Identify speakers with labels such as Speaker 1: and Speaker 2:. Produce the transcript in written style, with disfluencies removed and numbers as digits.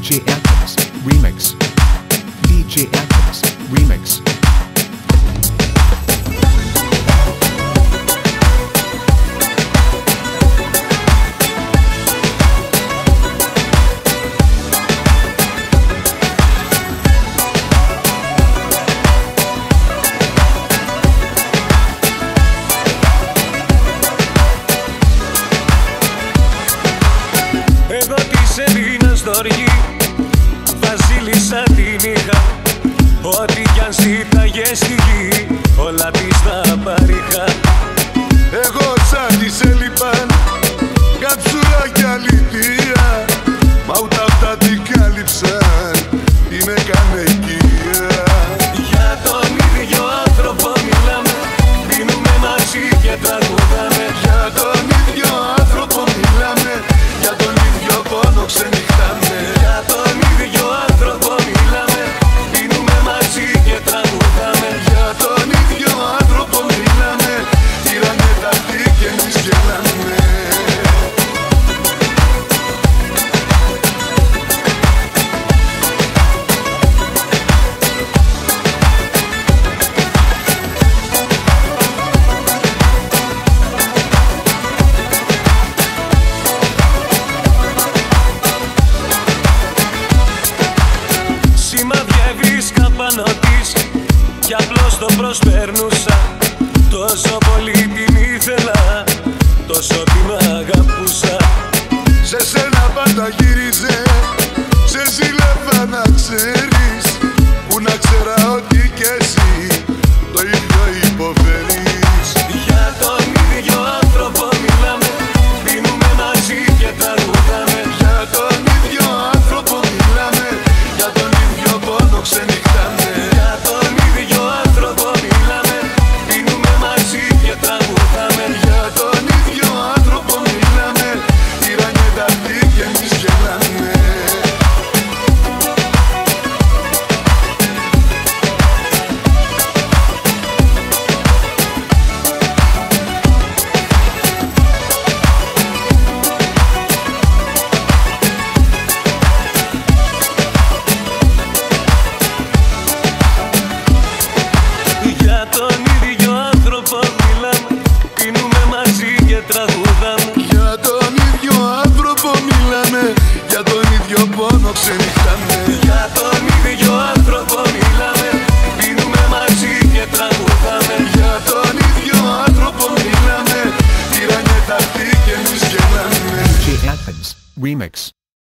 Speaker 1: DJ Anthems Remix. DJ Anthems Remix.
Speaker 2: Εγώ της έδινα στοργή, βασίλισσα την είχα. Ό,τι κι αν ζήταγε στη γη, όλα της τα παρήχα.
Speaker 3: Εγώ σαν της έλειπαν καψούρα κι αλήθεια, μα ούτε αυτά την κάλυψαν, την έκανε οικία.
Speaker 2: Για τον ίδιο άνθρωπο μιλάμε, πίνουμε μαζί και τραγουδάμε.
Speaker 3: Για τον ίδιο άνθρωπο μιλάμε, για τον ίδιο πόνο ξενυχτάμε.
Speaker 2: Για τον ίδιο άνθρωπο μιλάμε, πίνουμε μαζί και τραγουδάμε.
Speaker 3: Για τον ίδιο άνθρωπο μιλάμε, πήρανε τα αυτή και εμείς γελάμε.
Speaker 2: Σημάδια βρίσκα πάνω της κι απλώς το προσπέρνουσα. Τόσο πολύ την ήθελα, τόσο την αγαπούσα.
Speaker 3: Σε σένα πάντα γύριζε